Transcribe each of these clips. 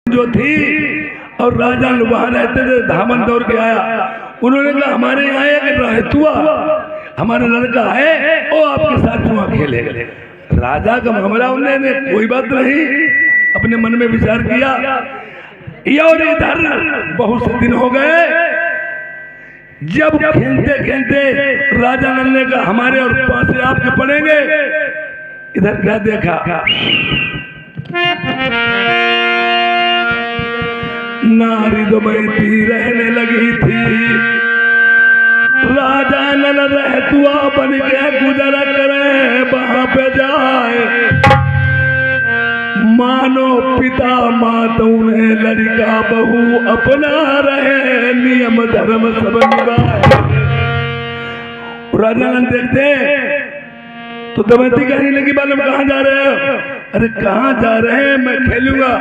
जो थी और राजा वहां रहते थे, धामन दौड़ के आया। उन्होंने कहा हमारे यहाँ एक रहतुआ हमारा लड़का है, वो आपके साथ जुआ खेले। राजा का मामला उन्होंने कोई बात नहीं, अपने मन में विचार किया। और इधर बहुत से दिन हो गए, जब खेलते खेलते राजा ने कहा हमारे और पासे आपके पड़ेंगे। इधर क्या देखा, नारी दुबैती रहने लगी थी। राजा नल रहतुआ बन के गुजरा करे, वहां पे जाए मानो पिता मात उन्हें लड़का बहू अपना रहे, नियम धर्म सब निभाए। राजा नल देखते तो दमयंती कहने लगी बालम कहाँ जा रहे हो? अरे कहाँ जा रहे हैं, मैं खेलूंगा।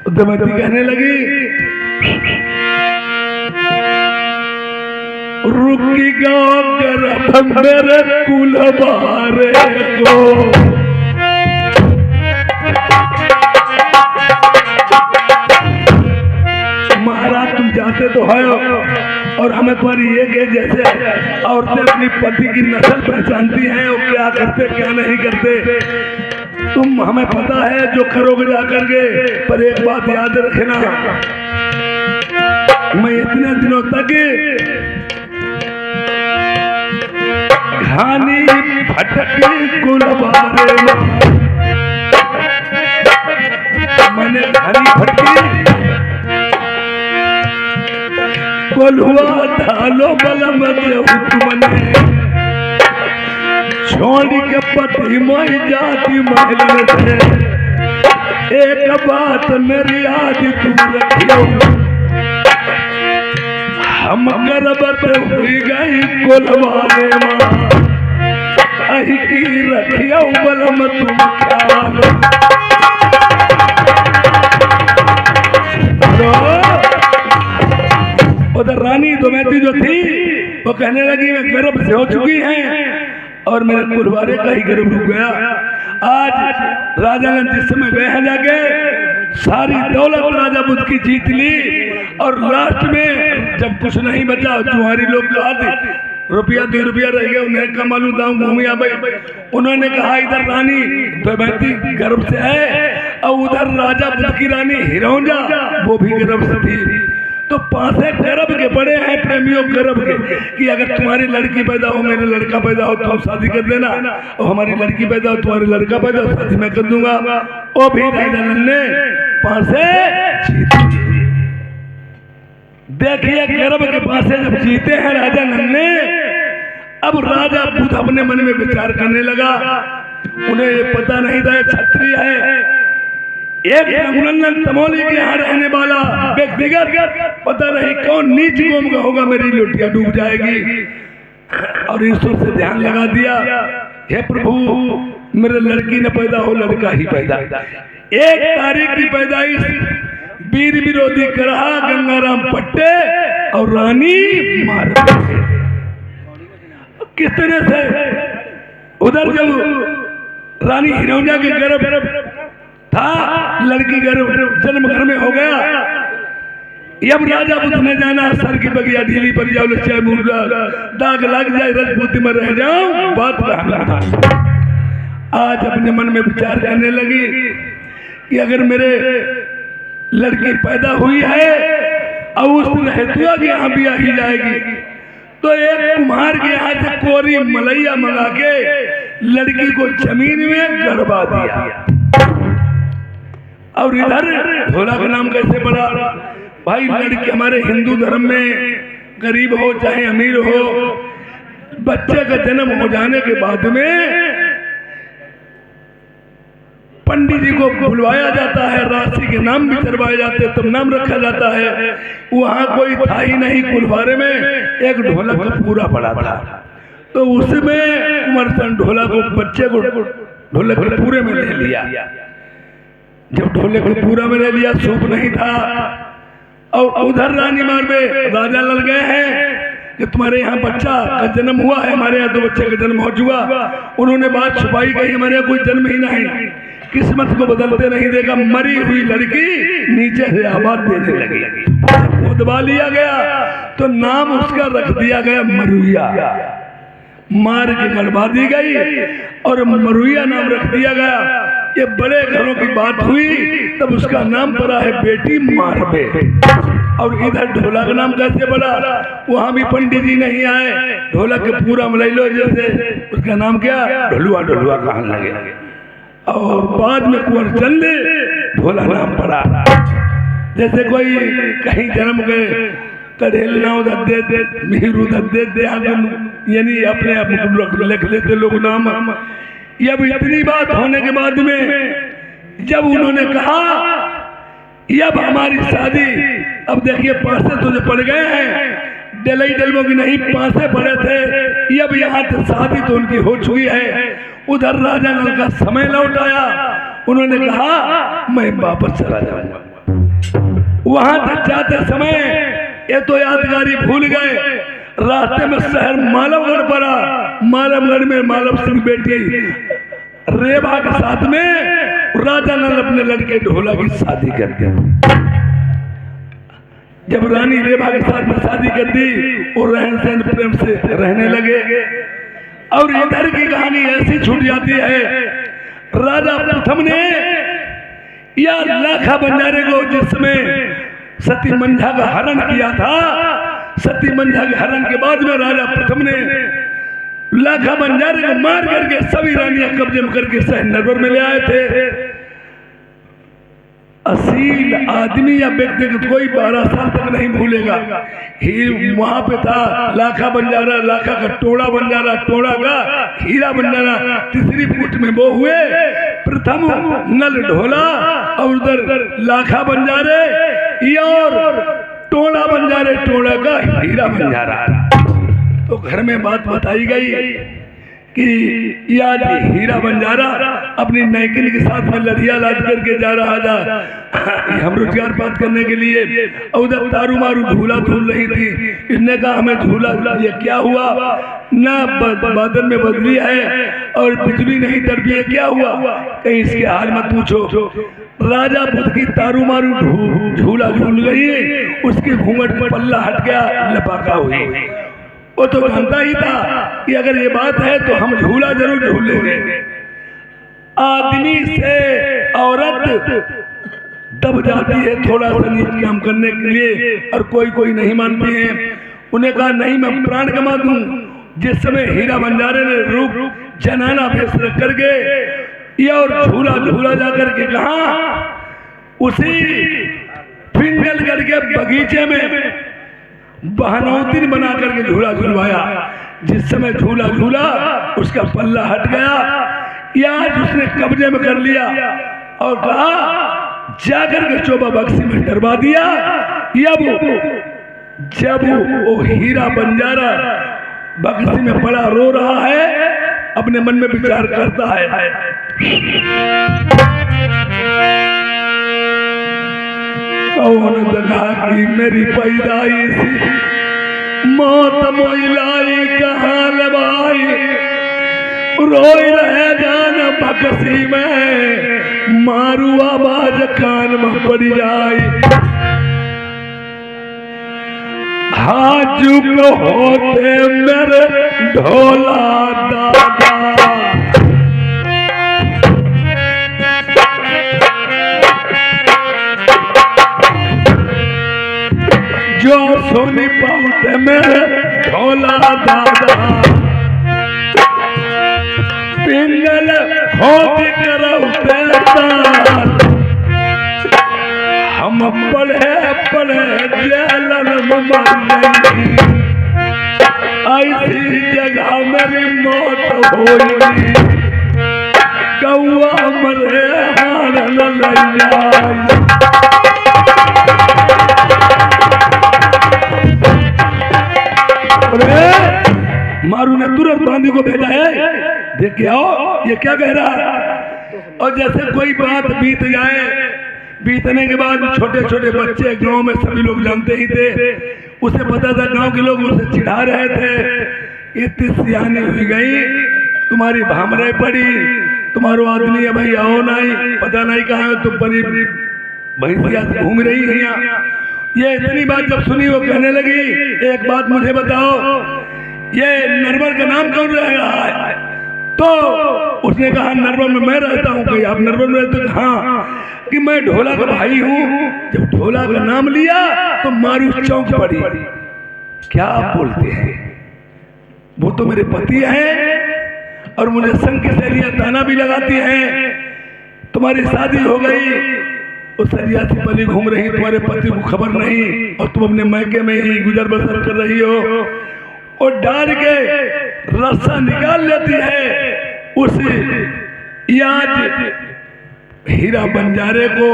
दमयंती कहने लगी रुकी गाँव गर्भ मेरे कुलवारे को, महाराज तुम जाते तो है और हमें तुम्हारी ये के जैसे औरतें अपनी पति की नस्ल पहचानती हैं और क्या करते क्या नहीं करते, तुम हमें पता है जो करोगे जा करके। पर एक बात याद रखना, मैं इतने दिनों तक घानी भटकी कुलवारे मैंने घानी भटकी कोल्हुआ ढालो बलम तुमने छोड़ के पति माई जाती महिला से। एक बात मेरी आदि तुम रखियो, हम गर्भवत हुई गई कोलवाने माँ, अही की रखियो बलम तुम ख्याल। उधर रानी दुमयंती जो थी वो कहने लगी मैं गर्भ से हो चुकी हैं और मेरे कुलवारे का ही गर्भ रुक गया। आज राजा ने जिस समय गए हैं जाके सारी दौलत राजा बुद्ध की जीत ली और लास्ट में जब कुछ नहीं बचा तुम्हारी लोग कहा रुपया 2 रुपया रह गया, उन्हें कमालू दाऊ घूमिया भाई। उन्होंने कहा इधर रानी दुमयंती गर्भ से है और उधर राजा बुद्ध की रानी हिरौंजा वो भी गर्भ से थी। तो पासे गर्भ के बड़े हैं प्रेमियों गर्भ के कि अगर तुम्हारी लड़की पैदा हो मेरे लड़का पैदा हो तो हम शादी कर देना, और हमारी लड़की पैदा हो तुम्हारी लड़का पैदा हो शादी मैं कर दूंगा। वो भी राजा ने पासे देखिए गर्भ के पासे जब जीते हैं राजा ने। अब राजा बुद्ध अपने मन में विचार करने लगा, उन्हें ये पता नहीं था क्षत्रिय है, एक रघुनंदन तमोली के यहाँ रहने वाला व्यक्तिगत पता नहीं कौन नीच गोम का होगा, मेरी लुटिया डूब जाएगी। और ईश्वर से ध्यान लगा दिया, हे प्रभु मेरे लड़की न पैदा हो लड़का ही पैदा। 1 तारीख की पैदाइश वीर विरोधी करहा गंगाराम पट्टे और रानी मार किस तरह से। उधर जब रानी हिरौंजा के गर्भ था, लड़की गर्भ जन्म घर में हो गया। अब राजा बुद्ध ने जाना सर की बगिया ढीली पड़ जाओ लच्चा मुर्गा दाग लग जाए राजपूती में रह जाऊं बात कहना। आज अपने मन में विचार करने लगी कि अगर मेरे लड़की पैदा हुई है और उस रहतुआ के यहाँ भी ही जाएगी तो एक कुम्हार के यहाँ से कोरी मलैया मंगा के लड़की को जमीन में गड़वा दिया। और इधर ढोला का नाम कैसे पड़ा भाई? लड़की हमारे हिंदू धर्म में गरीब हो चाहे अमीर हो, बच्चे का जन्म हो जाने के बाद में पंडित जी को बुलवाया जाता है, राशि के नाम भी करवाए जाते हैं, तब नाम रखा जाता है। वहाँ कोई था ही नहीं, कुलवारे में एक ढोलक का पूरा पड़ा था। तो उसमें कुंवर ढोला को बच्चे को ढोलक के पूरे में ले लिया। जब ढोलक को पूरा में ले लिया, सूप नहीं था। और उधर रानी मार में राजा लड़ गए हैं कि तुम्हारे यहाँ बच्चा का जन्म हुआ है, हमारे यहाँ 2 बच्चे का जन्म हो चुका। उन्होंने बात छुपाई, कही हमारे यहाँ कोई जन्म ही नहीं, किस्मत को बदलते नहीं देगा, मरी हुई लड़की नीचे से आवाज देने लगी। खुदवा लिया गया तो नाम उसका रख दिया गया मरुइया, मार के गड़बा दी गई और मरुइया नाम रख दिया गया। ये बड़े घरों की बात हुई तब उसका नाम पड़ा है बेटी मारबे। और इधर ढोला का नाम कैसे पड़ा, वहां भी पंडित जी नहीं आए, ढोलक के पूरा मलैलो जैसे उसका नाम क्या, ढोलुआ ढोलुआ कहने लगे। और बाद में कुंवर चंद ढोला नाम पड़ा। जैसे कोई कहीं जन्म गए कढ़ेल नाव दे मीरू दे यानी अपने आप लिख लेते लोग नाम। अब इतनी बात होने के बाद में जब उन्होंने कहा अब हमारी शादी, अब देखिए पासे तो जो पड़ गए हैं, डलई डलमो की नहीं पासे पड़े थे, अब यहाँ तो शादी तो उनकी हो चुकी है। उधर राजा नल का समय लौट आया, उन्होंने कहा मैं वापस चला जाऊंगा। वहां तक जाते समय ये तो यादगारी भूल गए, रास्ते में शहर मालवगढ़ पड़ा। मालवगढ़ में मालव सिंह बेटी रेबा के साथ में राजा नल अपने लड़के ढोला की शादी कर दिया। जब रानी रेबा के साथ में शादी कर दी और रहन सहन प्रेम से रहने लगे। और इधर की कहानी ऐसी छूट जाती है, राजा प्रथम ने या लाखा बंजारे को जिसमें सती मंझा का हरण किया था, सती मंझा के हरण के बाद में राजा प्रथम ने लाखा बंजारे को मार करके सभी रानियां कब्जे में करके शहर नरवर में ले आए थे। असील आदमी या व्यक्ति कोई 12 साल तक नहीं भूलेगा। वहां पे था लाखा बंजारा, लाखा का टोड़ा बंजारा, टोड़ा का हीरा बंजारा, तीसरी पुष्ट में वो हुए प्रथम नल ढोला और उधर लाखा बंजारे और टोड़ा बंजारे, टोड़ा का हीरा बंजारा। तो घर में बात बताई गई कि याद हीरा बंजारा अपनी नैकिन के साथ में लड़िया लाद करके जा रहा था हम रोजगार बात करने के लिए। उधर तारू मारू झूला झूल रही थी, इसने कहा हमें झूला ये क्या हुआ ना, बादल में बदली है और बिजली नहीं तड़पी है, क्या हुआ, कहीं इसके हाल मत पूछो। राजा बुद्ध की तारू मारू झूला झूल रही है, उसकी घूंघट पर पल्ला हट गया, लपाका हुई। वो तो जानता ही था कि अगर ये बात है तो हम झूला जरूर झूलेंगे। आदमी से औरत दब जाती है थोड़ा सा नीच काम करने के लिए, और कोई नहीं मानती है। उन्हें कहा नहीं मैं प्राण गंवा दूं। जिस समय हीरा बंजारे ने रूप जनाना भेष रख करके और झूला झूला जाकर के कहा, उसी पिंगलगढ़ के बगीचे में बहनौतिन बना करके झूला झूलवाया। जिस समय झूला झूला उसका पल्ला हट गया, या उसने कब्जे में कर लिया और कहा जाकर के चोबा बक्सी में डरवा दिया। जब वो हीरा बंजारा बक्सी में पड़ा रो रहा है, अपने मन में विचार करता है, कौन दगा की मेरी पैदाइश मौत मोइलाई कहाँ लबाई, रोई रहे जान बक्सी में मारू आवाज कान में पड़ जाए। हाजुक होते मेरे ढोला दादा, जो सोनी पाउते मेरे ढोला दादा, पिंगल खोदी करौते तार, हम पढ़े जेलन में मर गई, ऐसी जगह मेरी मौत होई, कौआ मरे हार न लैया। मारू ने तुरंत बांदी को भेजा है, देख के आओ ये क्या कह रहा है। और जैसे कोई बात बीत जाए, बीतने के बाद छोटे छोटे बच्चे गांव में सभी लोग जानते ही थे, उसे पता था, गांव के लोग उसे चिढ़ा रहे थे, इतनी सियानी हुई गई, तुम्हारी भामरे पड़ी, तुम्हारो आदमी है भाई आओ नहीं, पता नहीं कहाँ है तुम बड़ी भैंसिया घूम रही हैं यहाँ। ये इतनी बात जब सुनी वो कहने लगी, एक बात मुझे बताओ, ये नरवर का नाम कौन रह रहा है? तो उसने कहा नरवर में मैं रहता हूँ। कि आप नरवर में रहते? हाँ, कि मैं ढोला का भाई हूँ। जब ढोला का नाम लिया तो मारू चौंक पड़ी। क्या आप बोलते हैं? वो तो मेरे पति हैं और मुझे संग की सहेलियां ताना भी लगाती हैं, तुम्हारी शादी हो गई, उस सरिया से पली घूम रही, तुम्हारे पति को खबर नहीं और तुम अपने मैके में ही गुजर बसर कर रही हो। और डाल के रस्सा निकाल लेती है उस याज हीरा बंजारे को।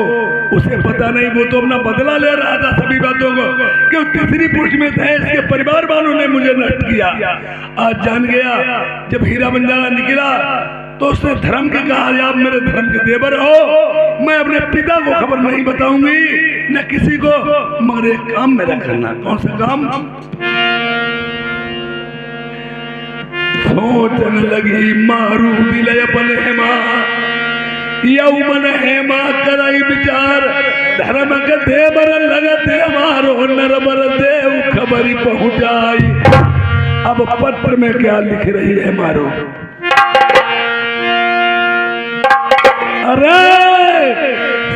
उसे पता नहीं, वो तो अपना बदला ले रहा था सभी बातों को, कि तीसरी पुरुष में थे, इसके परिवार वालों ने मुझे नष्ट किया। आज जान गया। जब हीरा बंजारा निकला तो उसने धर्म के कहा, आप मेरे धर्म के देवर हो, मैं अपने पिता को खबर नहीं बताऊंगी न किसी को, मगर एक काम मेरा करना। कौन सा काम? सोचने लगी मारू दिल अपन हेमा, यौमन हेमा करई विचार, धर्म के देवर लगते हमारो नरबर देव खबरी पहुंचाई। अब पत्र में क्या लिख रही है मारो? अरे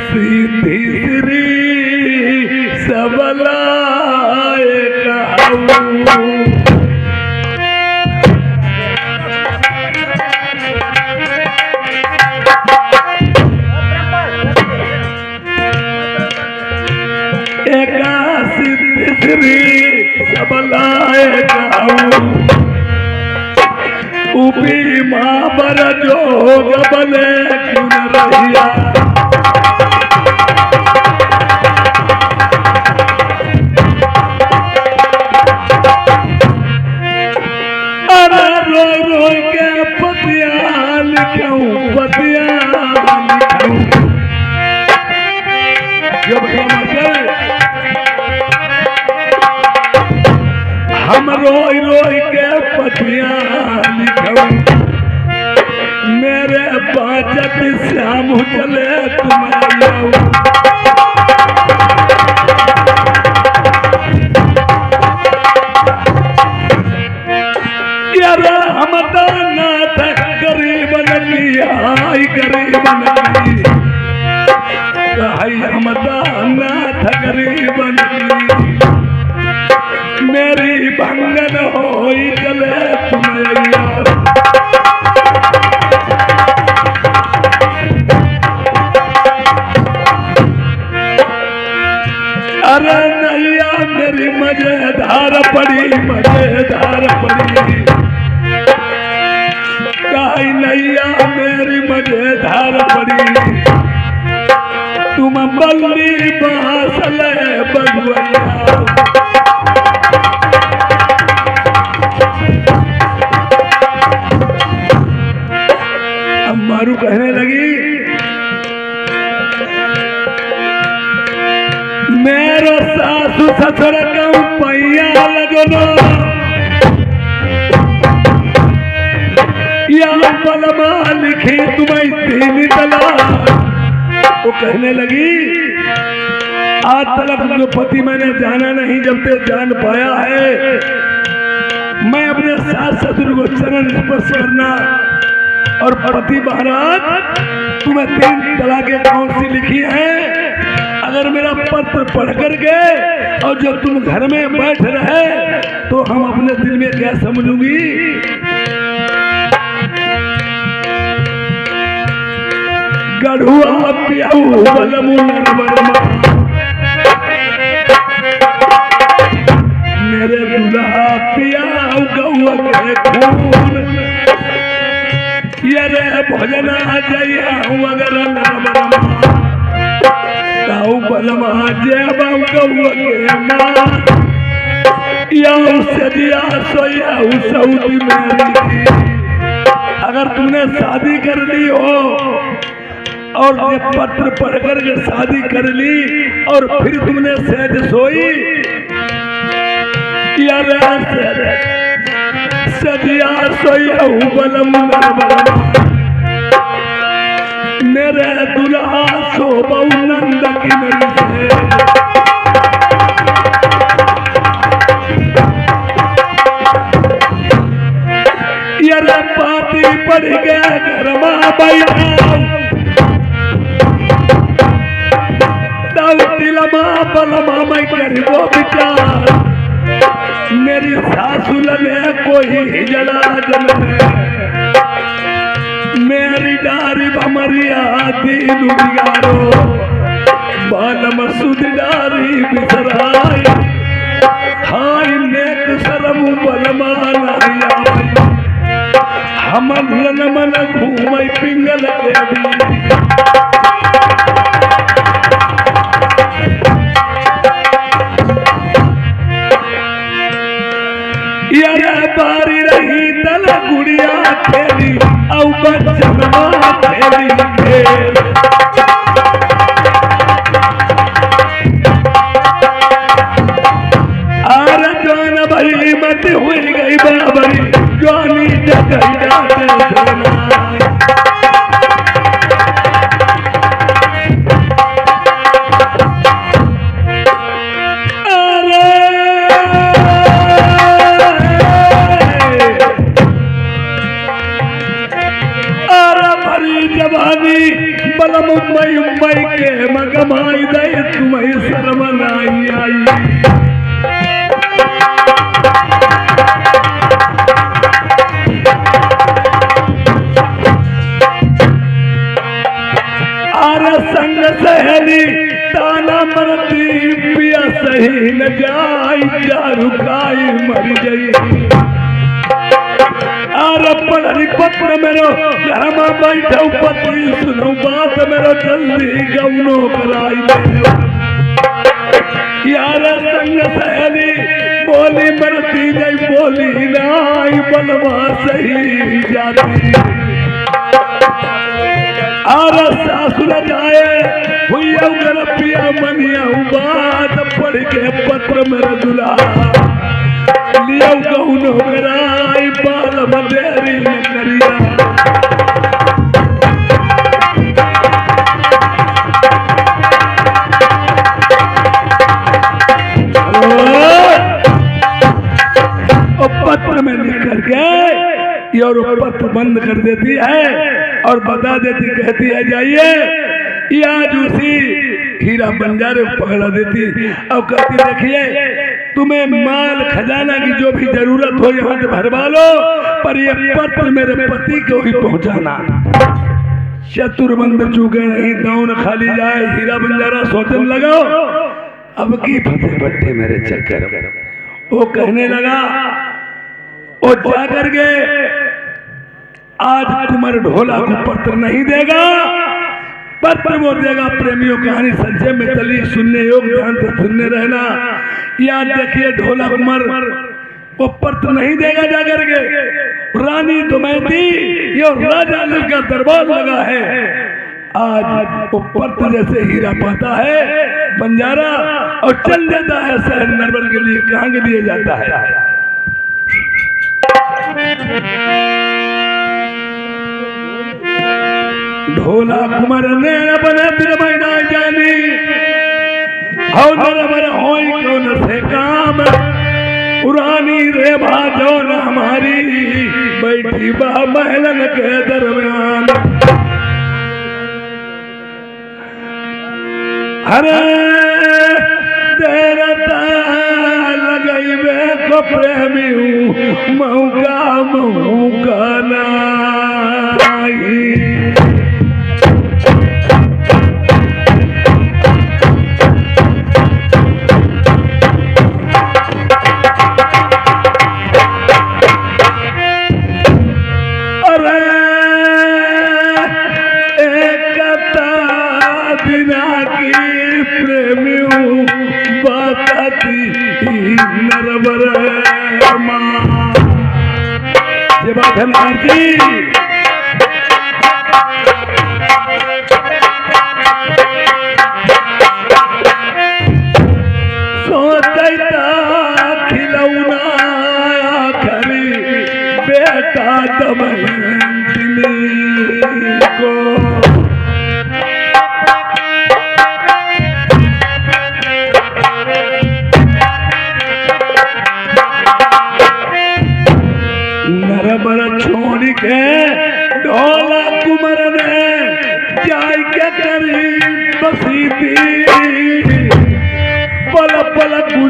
सीधी श्री सबलाए कहूं, सबलाए उपी माँ बर जोग बले क्यों रहिया। अरे रोई रोई के पतिया लिखूं, पतिया लिखूं। जब हम रोई रोई के पतिया लिखूं, मेरे बाजत श्याम चले तुम्हारा। यार हम नाथ गरीब नगी, हाय गरीब नगी, हम नाथ गरीब नगी, मेरी भंगन होई चले तुम्हारा। अरे नैया मेरी मजेदार पड़ी, मजेदार पड़ी, काई नैया मेरी मजेदार पड़ी, तुम बल्ली बासले बगुआ। मारू कहने लगी, मेरो सासु ससुर कहूं पैया लगनो, या पलमा लिखी तुम्हें तीन तला। वो कहने लगी, आज तक जो पति मैंने जाना नहीं, जब तक जान पाया है, मैं अपने सास ससुर को चरण स्पर्श करना। और पति महाराज तुम्हें 3 तलाकें कौन सी लिखी हैं? अगर मेरा पत्र पढ़ करके और जब तुम घर में बैठ रहे तो हम अपने दिल में क्या समझूंगी? गढ़ुआ पियाऊ मेरे दूल्हा पियाऊ गौआ के खून, ये रे भजना जया अगर ताऊ बलमा जय गौआ के मां, या सदिया सोया सऊदी मेरी। अगर तुमने शादी कर ली हो और ये पत्र पढ़कर के शादी कर ली और फिर तुमने सहज सोई, सदिया सोया बलम मेरे दुल्हा शोभा नंद की मेरी से यार पाती पड़ गया घर में बैठा दिलमा बलमा मैं करीबो विचार मेरी सासु लगे कोई जला जल मेरी डारी बमरिया दीन बिगाड़ो बाल मसूद डारी बिसराई हाय नेक शरम बलमा लाया हम मन घूमई पिंगल के भी बारी रही तल गुड़िया खेली औ बचनमा खेली खेल आर जान भई मत हुई गई बाबरी जानी जगह मुंबई के मगमाई दे तुम्हें शर्म नहीं आई आर संग सहेली ताना मरती पिया सही न जाई जारुकाई मर गई आर पढ़ी पत्र मेरो घर में बैठो पति सुनो बात मेरो जल्दी गौनो कराई यार संग सहेली बोली मरती नहीं बोली नाई बलवा सही जाती आर सासुर जाए हुई घर पिया मनिया बात पढ़ के पत्र मेरा दुला लिया गौनो कराई बाल बदेरी न करिया पत्र में लिख करके और पत्र बंद कर देती है और बता देती कहती है जाइए ये आज उसी हीरा बंजारे पकड़ा देती और कहती देखिए तुम्हें माल खजाना की जो भी जरूरत हो यहाँ से भरवा लो पर ये पत्र मेरे पति को ही पहुंचाना चतुर्बंद चूके नहीं दांव न खाली जाए हीरा बंजारा सोचने लगाओ अब की फते बट्टे मेरे चक्कर वो कहने लगा वो जाकर के आज कुमार ढोला को पत्र नहीं देगा पत्र वो देगा प्रेमियों कहानी संचय में चली सुनने योग ध्यान से सुनने रहना याद देखिए ढोला कुमार वो पत्र नहीं देगा जाकर के रानी दुमैती ये राजा का दरबार लगा है आज वो पत्र जैसे हीरा पाता है बंजारा और चल देता है शहर नरवर के लिए कहाँ के लिए जाता है ढोला कुमार ने बने फिर महीना जानी हो नरवर होई कौन से काम पुरानी रे भाजो न हमारी बैठी बा महलन के दरमियान अरे तेरा लगई में को प्रेमी हूँ मौका नहीं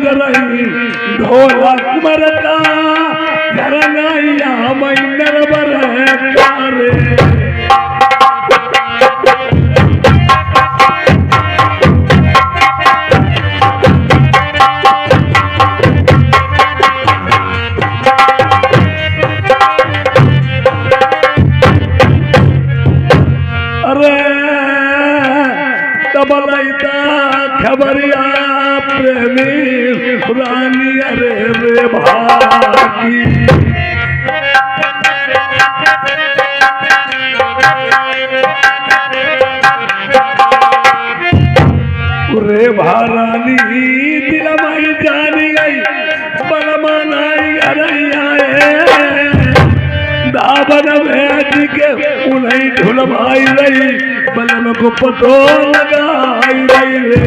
गुजरई ढोलक मरता घर नैया मैनर बरकारे खबरिया प्रेमी रानी अरे रे भागी रे भारानी दिल माई जानी गई बलमानाई अरैया दावन भेज के उन्हें ढुल भाई रही बलम को पतो लगाई रही रे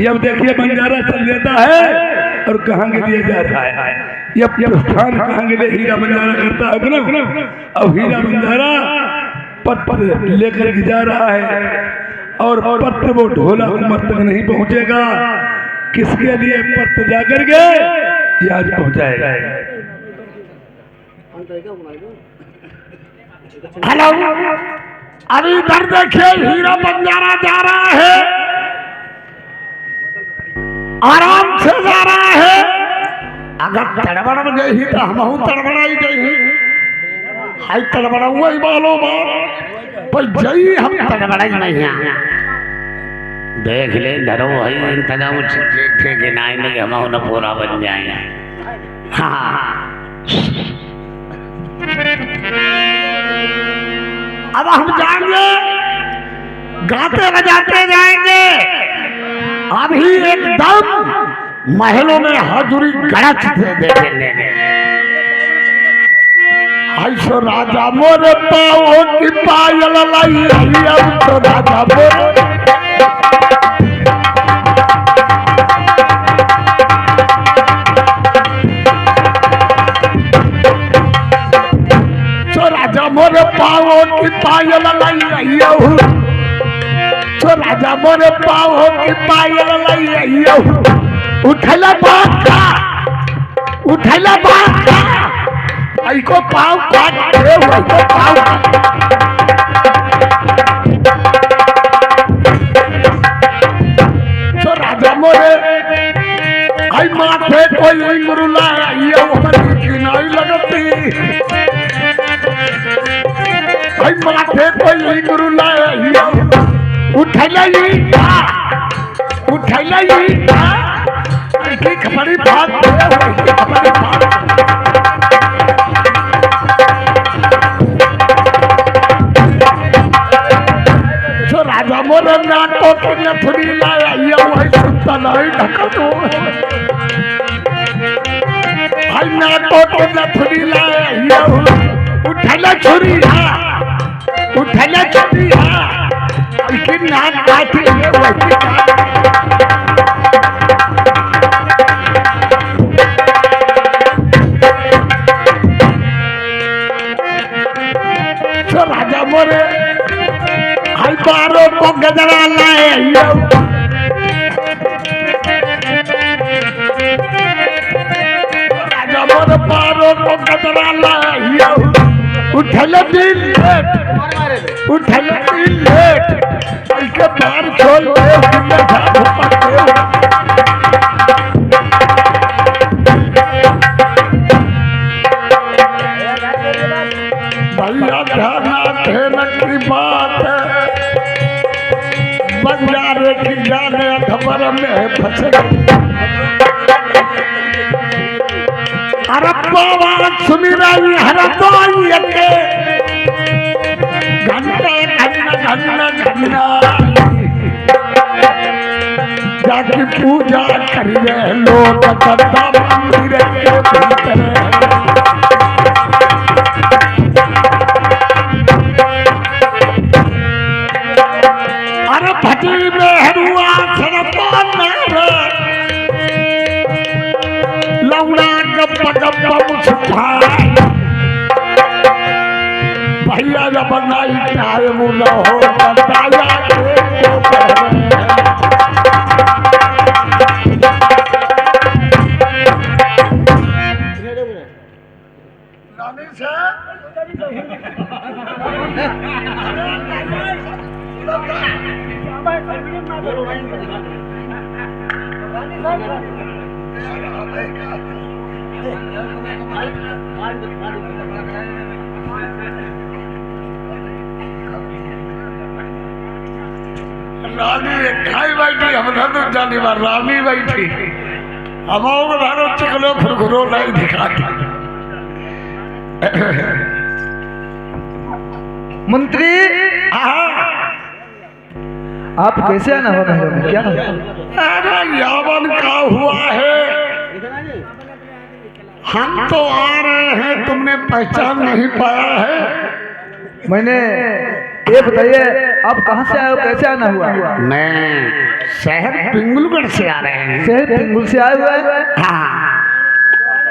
ये अब देखिए बंजारा चल देता है और कहाँ के लिए जा रहा है ये प्रस्थान कहाँ के लिए हीरा बंजारा करता है ना। अब हीरा बंजारा पत्र लेकर के जा रहा है और पत्र वो ढोला कुमार तक नहीं पहुंचेगा। किसके लिए पत्र जाकर के ये आज पहुंचाएगा। हेलो, अभी इधर देखिए हीरा बंजारा जा रहा है, आराम से जा रहा है। अगर तड़बड़ गई तो हम तड़बड़ाई गई हाई तड़बड़ा हुआ ही बालो पर जई हम तड़बड़ाई नहीं है। देख ले धरो भाई इंतजाम ठीक है ना कि हम न पूरा बन जाएंगे। हाँ अब हम जाएंगे गाते बजाते जाएंगे। अभी एकदम महलों में हाजुरी गड़च से देखेंगे। ऐसो राजा मोरे पाओ की पायल लाई अब तो राजा मोरे मोरे पाओ की पायल लाई तो राजा मोरे पाओ की पायल लाई उठला बात ऐको पाव काट दे वैको पाव तो राजा मोरे आई माथे कोई मुरुला ये हमारी किनाई लगती आई माथे कोई मुरुला उठला की खबरी बात खबरी बात राजा मोरे नाटो के नथुनी लाया ये वही सुनता नहीं ढकतो भाई नाटो के नथुनी लाया ये उठला छुरी इसकी नाक काटी है वही तो राजा मोरे बारों को गजरा लाए राजा मोर बारों को गजरा लाए उठल दिल लेट इसके बार छोड़ भैया ध्यान की बात है बंजारे की गाने खबर में फंस अरे बाबा सुनी रही हर के घंटा जाके पूजा करिए लोग दत्ता मंदिर के भीतर भटी में हरुआ लौड़ा भैया जब नहीं टाइम न हो बताया रानी ढाई बैठी हमरा तो जानी बार रानी बैठी हमारे धारो चिकलो फुरघुरो लाई दिखाती मंत्री आप कैसे आना हो महलों में क्या? अरे यावन का हुआ है हम तो आ रहे हैं तुमने पहचान नहीं पाया है। मैंने ये बताइए आप कहाँ से आए हो, कैसे आना हुआ? मैं शहर पिंगुलगढ़ से आ रहे हैं। शहर पिंगुल से आए हुए हैं? हाँ।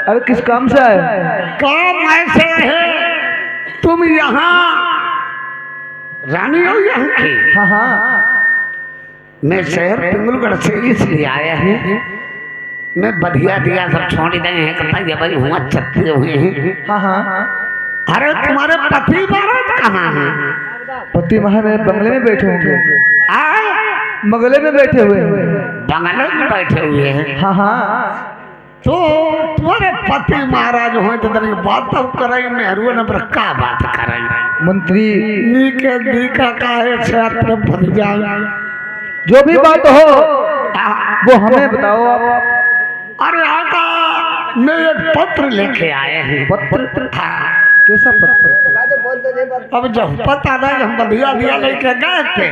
अरे किस काम से आए? काम ऐसे है तुम यहाँ रानी हो यहाँ की? हाँ हाँ मैं शहर पिंगुलगढ़ से इसलिए आया है, मैं बढ़िया दिया सब छोड़ दे हैं कहता भाई हुआ चत्ते हुए हैं। हाँ हाँ। अरे तुम्हारे पति महाराज कहाँ हैं? पति महाराज बंगले में बैठे होंगे। बंगले में बैठे हुए हैं। बंगले में बैठे हुए हैं? हाँ हाँ। तो तुम्हारे पति महाराज हो तो तेरी बात तो करे नेहरू ने पर क्या बात कर रहे हैं मंत्री? नीके दीका काहे क्षेत्र बन जाए जो भी बात हो वो हमें बताओ आप। अरे आका मैं एक पत्र लेके आए हैं। पत्र? हाँ। कैसा पत्र? अब जब पता नहीं हम बढ़िया दिया लेके गए थे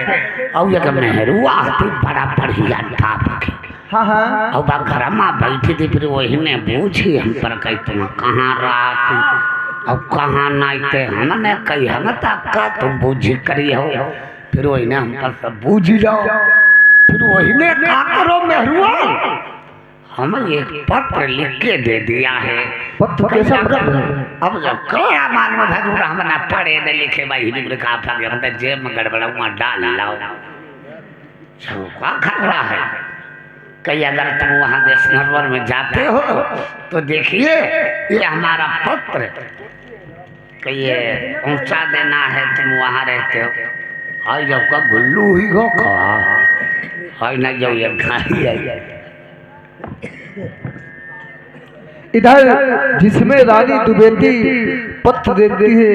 और ये नेहरू आती बड़ा बढ़िया था पके। हाँ हाँ। और बा घर में बैठी थी फिर वही ने पूछी हम पर कही तुम कहाँ रहती और कहाँ नहीं थे। हमने कही हम तक का तुम बूझी करी हो। फिर वही ने हम पर सब बूझी जाओ। फिर वही ने कहा करो मेहरुआ हम एक पत्र लिख के दे दिया है। पत्र कैसा पत्र है? अब जब क्या मालूम था दूर हम ना पढ़े न लिखे भाई हिंदी का आप हम तो जेब में गड़बड़ा वहाँ डाल लाओ छुपा खतरा है। कहीं अगर तुम वहाँ देशनरवर में जाते हो तो देखिए ये हमारा पत्र कहिए पहुँचा देना है। तुम वहाँ रहते हो हाय जब का गुल्लू ही हो खा हाय ना जाओ ये खाई आई। इधर जिसमें रानी दुबेती पत्र देती है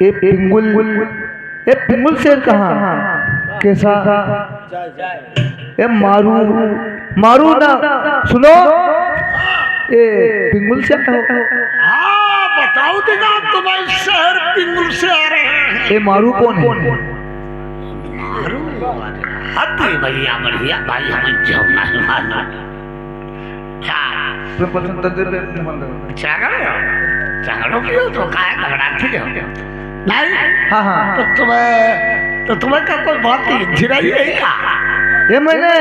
ये पिंगुल शेर कहाँ कैसा? ये मारू मारू ना सुनो ये पिंगुल से हाँ बताओ देगा तुम्हारे शहर पिंगुल से आ रहे हैं। ये मारू कौन है? हाथी भैया बढ़िया भाई हमें जाओ नहीं मारना झगड़ो क्यों तो काहे झगड़ाती हो? नहीं हाँ हाँ। तो तुम्हें क्या कोई बात झिराई है क्या? ये मैंने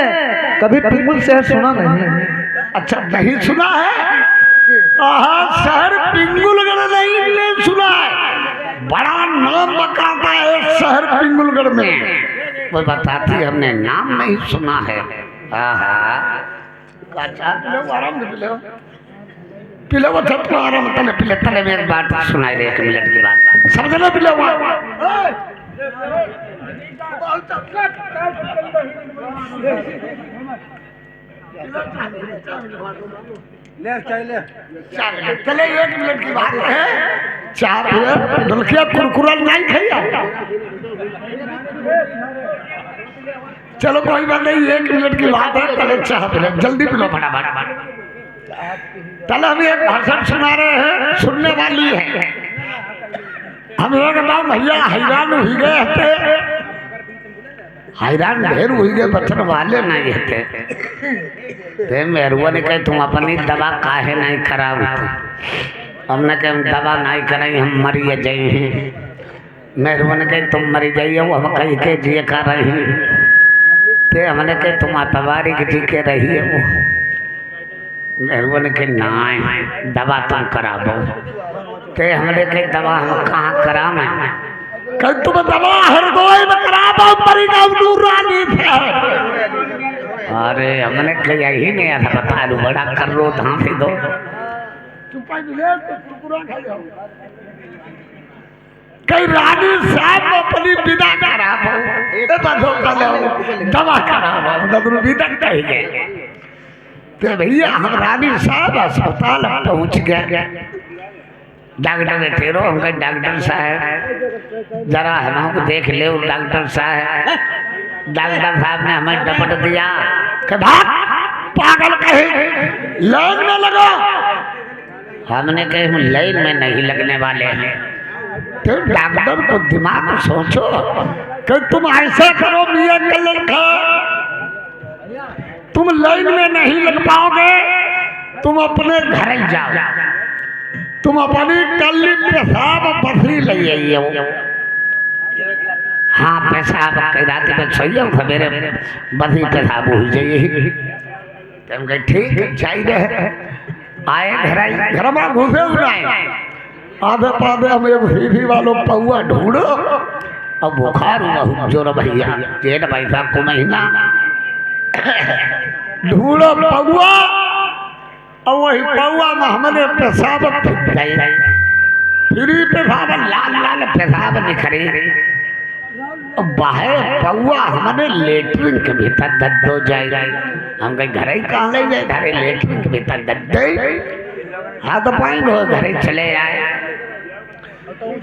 कभी पिंगुल शहर सुना नहीं। अच्छा नहीं सुना है? शहर पिंगुलगढ़ नहीं सुना है। बड़ा नाम बकाता है शहर पिंगुलगढ़ में। वो बताती हमने नाम नहीं सुना है। पिले वो छत आराम तले पिले तले में एक बात सुनाई दे 1 मिनट की बात समझ ना पिले हुआ चले 1 मिनट की बात है। चार ढोलकिया कुरकुरा नहीं खाइया। चलो कोई बात नहीं 1 मिनट की बात है। पहले चाह पिलो जल्दी पिलो फटाफट। चलो हम एक भाषण सुना रहे हैं सुनने वाली है। हम एक नाम भैया हैरान हो गए थे। हैरान ढेर हुई गए बचन वाले नहीं थे। मेहरुआ ने कहे तुम अपनी दवा काहे नहीं खराब होती। हमने कहे हम दवा नहीं करें हम मरी जाइए। मेहरुआ ने कहे तुम मरी जाइए हम कहीं के जिए खा रहे हैं। ते हमने कहे तुम अतवारी के जी के रही है वो। मेहरुआ ने कहा नहीं दवा तुम कराबो। ते हमने कही दवा हम कहाँ करा मैं कहीं तुम दवा हरदोई में कराबो मरी गाँव दूर रानी था। अरे हमने कहा यही नहीं आता बता लू बड़ा कर रो धाम से दो कई रानी साहब अपनी विदा कराबो दवा कराबो विदा कही गए। तो भैया हम रानी साहब अस्पताल पहुंच गए। डॉक्टर ठहरो हम कहे डॉक्टर साहब जरा हमको देख ले डॉक्टर साहब। डॉक्टर साहब ने हमें डपट दिया कि भाग पागल कहे लाइन में लगा। हमने कहे हम लाइन में नहीं लगने वाले हैं। तो डॉक्टर को दिमाग में सोचो कि तुम ऐसा करो मियां कल्लर खा तुम लाइन में नहीं लग पाओगे। तुम अपने घर जाओ तुम अपनी कल्ली पेशाब बसरी ले आइयो। हाँ पेशाब कई रात में सोइयो सवेरे बसी पेशाब हो जाइए। हम कहे ठीक चाहिए। आए घर में घुसे उड़ाए आधे पाधे हम एक सीधी वालों पौआ ढूंढो। अब बुखार हुआ जोर भैया 1 पैसा को महीना ढूंढो पौआ और वही पौआ में हमने पेशाब फ्री पेशाब लाल लाल पेशाब निखरी। बाहर पौआ हमने लेटरिन के भीतर दर्द हो जाए। हम कहीं घर ही कहाँ ले गए घरे लेटरिन के भीतर दर्द हाथ पाई घरे चले आए।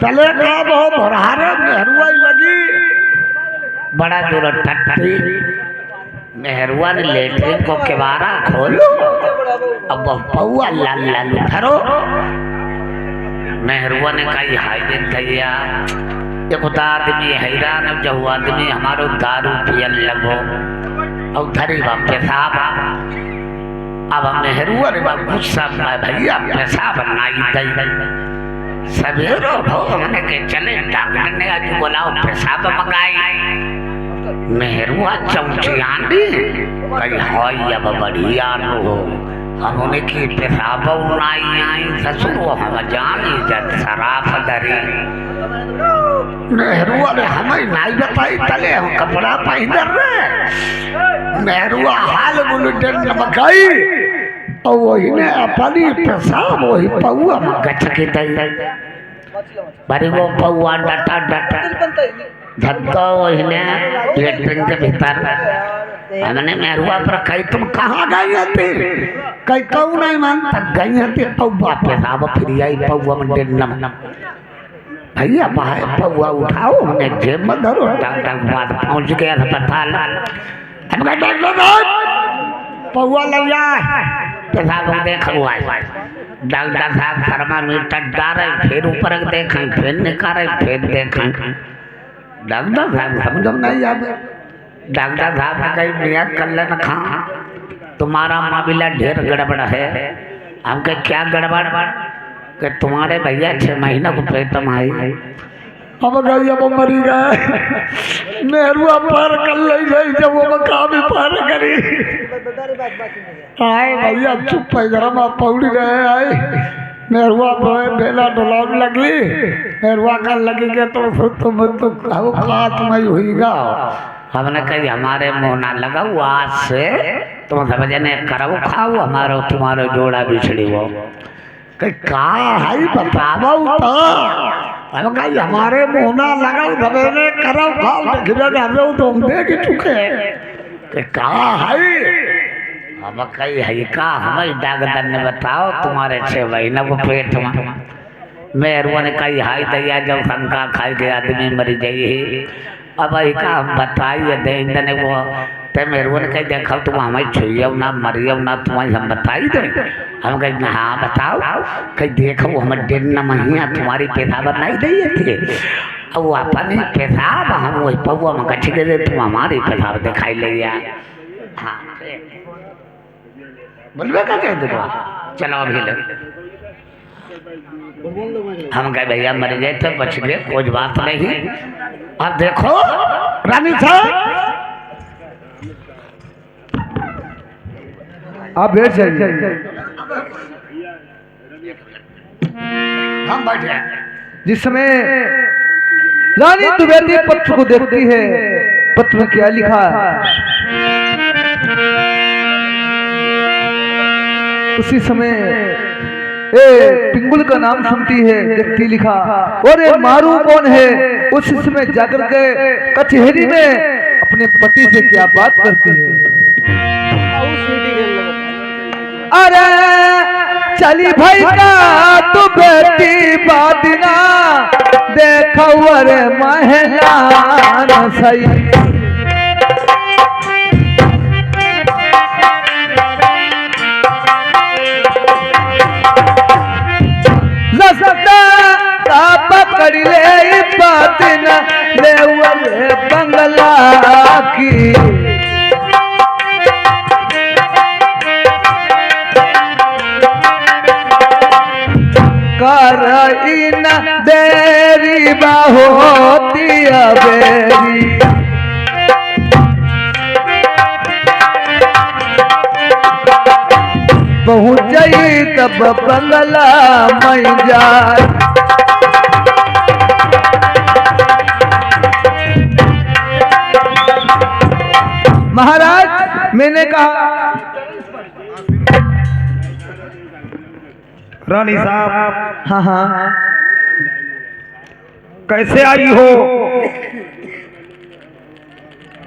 चले का बहुत भरहारे मेहरुआ लगी बड़ा दूर टट्टी। मेहरुआ ने लेटरिन को किवारा खोलो अब पौआ लाल लाल उठरो। मेहरुआ ने कहा हाय दे भैया ये खुदा आदमी हैरान जब आदमी हमारो दारू पियन लगो और धरी बा पेशाब। अब मेहरुआ ने गुस्सा भैया पेशाब नाई दई सवेरो भो हमने के चले डॉक्टर ने आज बुलाओ पेशाब मंगाई। मेहरुआ चौचियानी कही हाय अब बढ़िया हो हमने की पेशाब नाई आई ससुर हम जानी जब शराब धरी। मेहरुआ ने हमें नाई बताई तले हम कपड़ा पहन रहे। मेहरुआ हाल बुलेटिन लमकाई और वही ने अपनी पेशाब वही पौआ में गच के दई बड़ी वो पौआ डटा डटा धक्का वही ने लेटरिन के भीतर। हमने मेहरुआ पर कही तुम कहाँ गई थे कहीं कहूँ नहीं मानता गई थे पौआ पेशाब फिर आई पौआ में डेनम भैया बाहर पौआ उठाओ हमने जेब में धरो। डॉक्टर के पास पहुँच गया अस्पताल। हम डॉक्टर पौआ लग जाए पेशाब देख हुआ डॉक्टर साहब थर्मामीटर डाले फिर ऊपर देखें फिर निकाले फिर देखें। डॉक्टर साहब समझो नहीं आवे। डॉक्टर साहब ने कही मियां कल्लन खां तुम्हारा मामला ढेर गड़बड़ है। हम कहे क्या गड़बड़ कि तुम्हारे भैया 6 महीना को पेट में आई। अब गई अब मरी गए मेहरुआ पार कर ले गई जब वो मकाम पार करी आए भैया चुप घर में पौड़ी रहे आए। मेहरुआ बेला डुलाव लगली मेहरुआ का लगी के तो तुम तो खात में हुईगा। हमने कही हमारे मुँह ना लगाओ आज से तुम समझने करो खाओ हमारो तुम्हारो जोड़ा बिछड़ी हो कहा है बताओ तो हम कही हमारे मुँह ना लगाओ सवेरे करो खाओ देखिए तो हम देख चुके कि कहा है। हम कही है का हमें डॉक्टर ने बताओ तुम्हारे 6 महीना को पेट में। मेहरुआ ने कही हाय दैया जब शंका खाई के आदमी मरी जाइए। अब का हम बताइए दे वो ते मेहरुआ ने कही देखा तुम हमें छुइयो ना मरियो ना तुम्हारी हम बताई दे। हम कही हाँ बताओ कही देखो हमें 1.5 महीना तुम्हारी पेशाब नहीं दिए थे अब वो अपनी पेशाब हम वही पौआ में गच गए तुम हमारी पेशाब दिखाई ले। हाँ बोलबे का कह दो चलो अभी लो। हम कहे भैया मर गए तो बच गए कोई बात नहीं। अब देखो रानी साहब आप बैठ जाइए। हम बैठे जिस समय रानी द्विवेदी पत्र को देखती है, पत्र में क्या लिखा है, उसी समय पिंगुल का नाम सुनती है, देखती लिखा और ये मारू कौन है। उस समय जाकर के कचहरी में अपने पति से क्या बात करती है। अरे चली भाई का तू बेटी बादना देखो अरे महला सही। पकड़ ले बात न ले बंगला की। कर न देरी होती बेरी पहुँच तब बंगला में जाए। महाराज मैंने कहा रानी साहब, हाँ हाँ कैसे आई हो,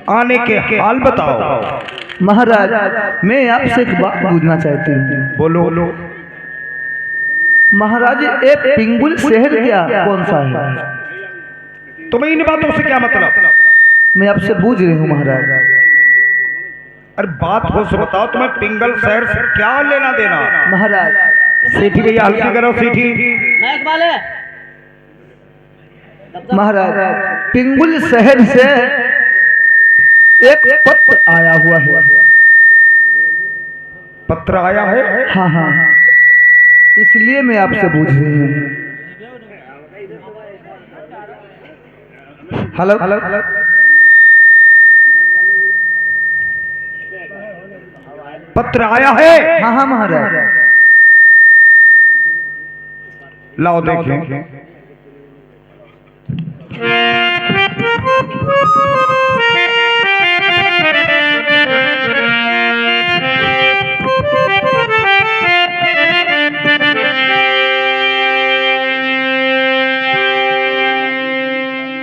आने के हाल बताओ। महाराज मैं आपसे एक बात पूछना चाहती हूँ। बोलो। महाराज ये पिंगुल शहर क्या कौन सा है? तुम्हें इन बातों से क्या मतलब? मैं आपसे पूछ रही हूँ महाराज। अरे बात हो सो बताओ, तुम्हें पिंगल शहर से क्या लेना देना? महाराज सीठी भैया हल्की करो, सीठी। महाराज पिंगुल शहर से एक पत्र आया हुआ है। पत्र आया है? हाँ हाँ इसलिए मैं आपसे पूछ रही हूँ। हेलो हेलो पत्र आया है? हाँ हाँ महाराज। लाओ देखें।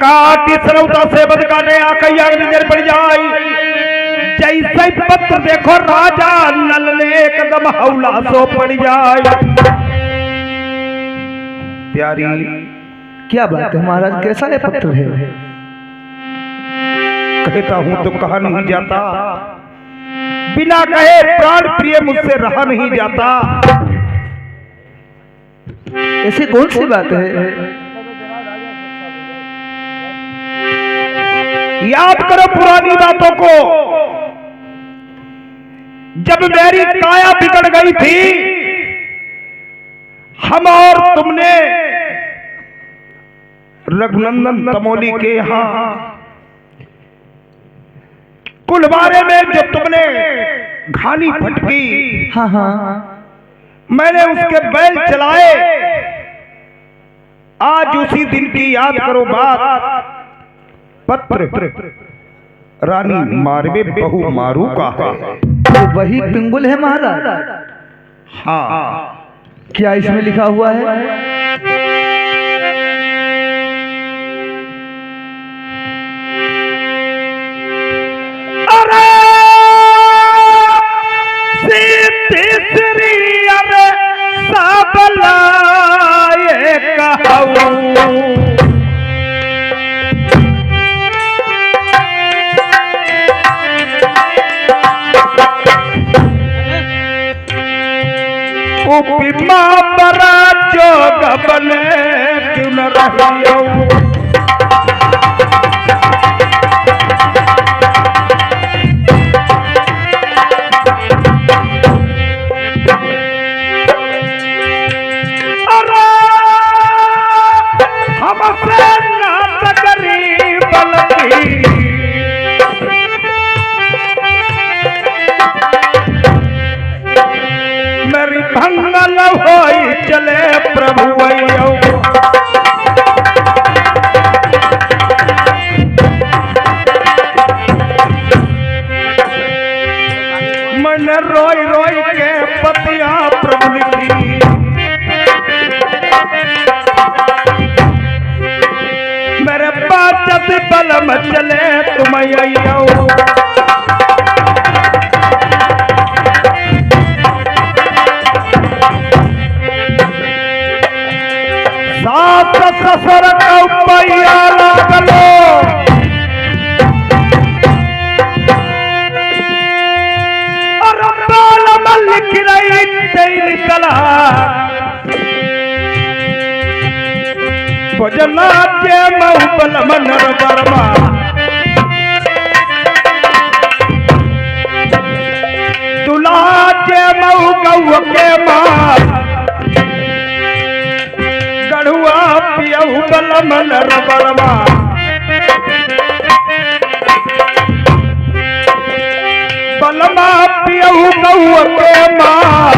काटी सरौता से बद काटे आकई आग नजर पड़ जाई। जैसे पत्र देखो राजा नल ने एकदम हौला सो पड़ जाए। प्यारी क्या बात है महाराज, कैसा ये पत्र है? कहता हूं तो कहा नहीं जाता, बिना कहे प्राण प्रिय मुझसे रहा नहीं जाता। ऐसी कौन सी बात है? याद करो पुरानी बातों को, जब मेरी काया बिगड़ गई थी, हम और तुमने रघुनंदन तमोली के यहां कुलवारे में जो तुमने घानी फटकी, हाँ हाँ मैंने उसके बैल चलाए। आज उसी दिन की याद करो बात। पत्र रानी मारवे बहु मारू का है। तो वही पिंगुल है महाराज? हाँ। क्या इसमें लिखा हुआ है? अरे तीसरी अरे साबला ये कहूं, उपमा बरा जोग बने क्यों न रहियो। अरे हमसे ना करी बलकी, मेरी भंगल होई चले प्रभु अय्यो मन रोई रोई के पतिया प्रभु लिखी मेरे बाचत बल मचले तुम अय्यो सात ससुर कौपैया लागलो और बाल मल्लिक रही तेरी कला भजना के महबल मनर वर्मा दुला के महु गौ के मां गढ़ुआ पियहु बल मनर वर्मा बलमा पियहु गौ के मां